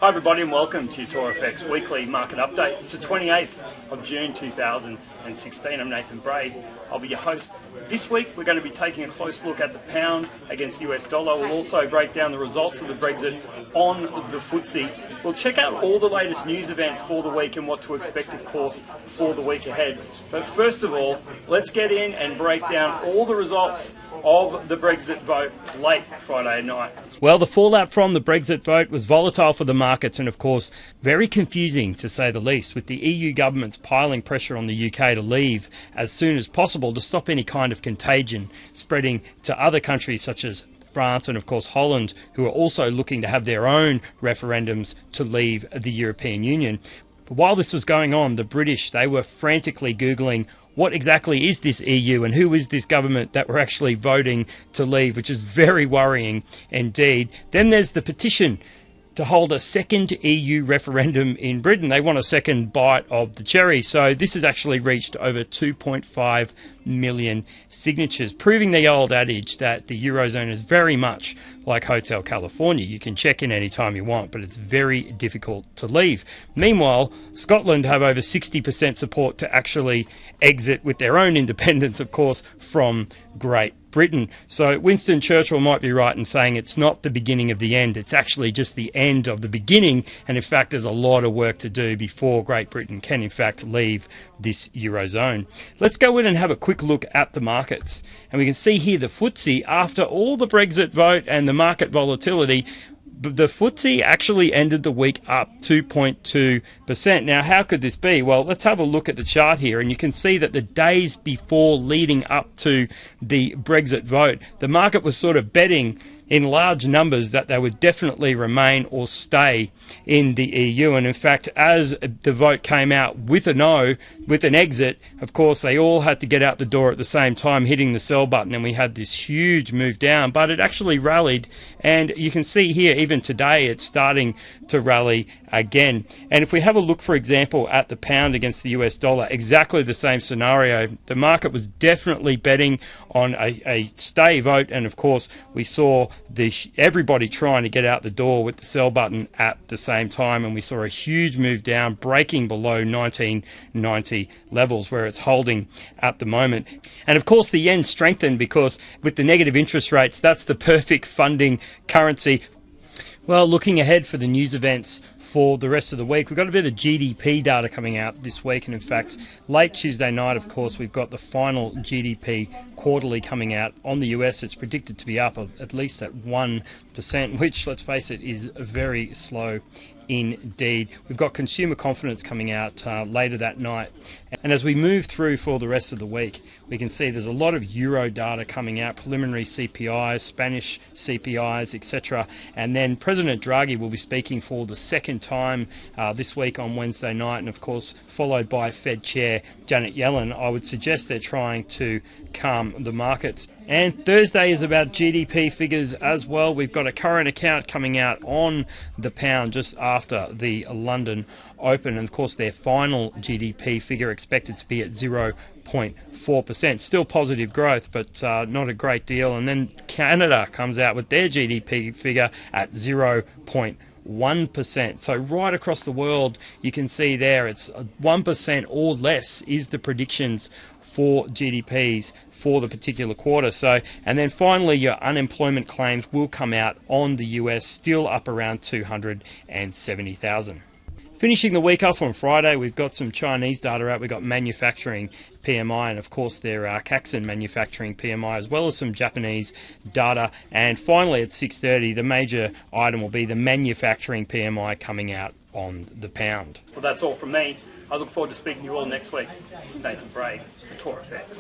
Hi everybody and welcome to TorFX Weekly Market Update. It's the 28th of June 2016. I'm Nathan Braid. I'll be your host. This week we're going to be taking a close look at the pound against the US dollar. We'll also break down the results of the Brexit on the FTSE. We'll check out all the latest news events for the week and what to expect, of course, for the week ahead. But first of all, let's get in and break down all the results of the Brexit vote late Friday night. Well, the fallout from the Brexit vote was volatile for the markets and, of course, very confusing to say the least, with the EU governments piling pressure on the UK to leave as soon as possible to stop any kind of contagion spreading to other countries such as France and, of course, Holland, who are also looking to have their own referendums to leave the European Union. But while this was going on, the British, they were frantically Googling what exactly is this EU and who is this government that we're actually voting to leave, which is very worrying indeed. Then there's the petition to hold a second EU referendum in Britain. They want a second bite of the cherry. So this has actually reached over 2.5 million signatures, proving the old adage that the Eurozone is very much like Hotel California. You can check in anytime you want, but it's very difficult to leave. Meanwhile, Scotland have over 60% support to actually exit with their own independence, of course, from Great Britain. So Winston Churchill might be right in saying it's not the beginning of the end, it's actually just the end of the beginning, and in fact there's a lot of work to do before Great Britain can in fact leave this Eurozone. Let's go in and have a quick look at the markets, and we can see here the FTSE, after all the Brexit vote and the market volatility, the FTSE actually ended the week up 2.2%. Now, how could this be? Well, let's have a look at the chart here, and you can see that the days before leading up to the Brexit vote, the market was sort of betting in large numbers that they would definitely remain or stay in the EU. And in fact, as the vote came out with a no, with an exit, of course, they all had to get out the door at the same time, hitting the sell button, and we had this huge move down, but it actually rallied. And you can see here, even today, it's starting to rally again. And if we have a look, for example, at the pound against the US dollar, exactly the same scenario. The market was definitely betting on a stay vote, and of course, we saw everybody trying to get out the door with the sell button at the same time, and we saw a huge move down, breaking below 1990 levels where it's holding at the moment. And of course the yen strengthened because with the negative interest rates, that's the perfect funding currency. Well, looking ahead for the news events for the rest of the week, we've got a bit of GDP data coming out this week, and in fact, late Tuesday night, of course, we've got the final GDP quarterly coming out on the US. It's predicted to be up at least at 1%, which, let's face it, is very slow indeed. We've got consumer confidence coming out later that night. And as we move through for the rest of the week, we can see there's a lot of Euro data coming out, preliminary CPIs, Spanish CPIs, etc. And then President Draghi will be speaking for the second time this week on Wednesday night, and of course followed by Fed Chair Janet Yellen. I would suggest they're trying to calm the markets. And Thursday is about GDP figures as well. We've got a current account coming out on the pound just after the London Open, and of course their final GDP figure expected to be at 0.4%. Still positive growth, but not a great deal. And then Canada comes out with their GDP figure at 0.1%. So right across the world, you can see there it's 1% or less is the predictions for GDPs for the particular quarter. So, and then finally your unemployment claims will come out on the US, still up around 270,000. Finishing the week off on Friday, we've got some Chinese data out. We've got manufacturing PMI, and of course their Caxton manufacturing PMI, as well as some Japanese data. And finally at 6:30, the major item will be the manufacturing PMI coming out on the pound. Well, that's all from me. I look forward to speaking to you all next week. It's Nathan Braid for TorFX.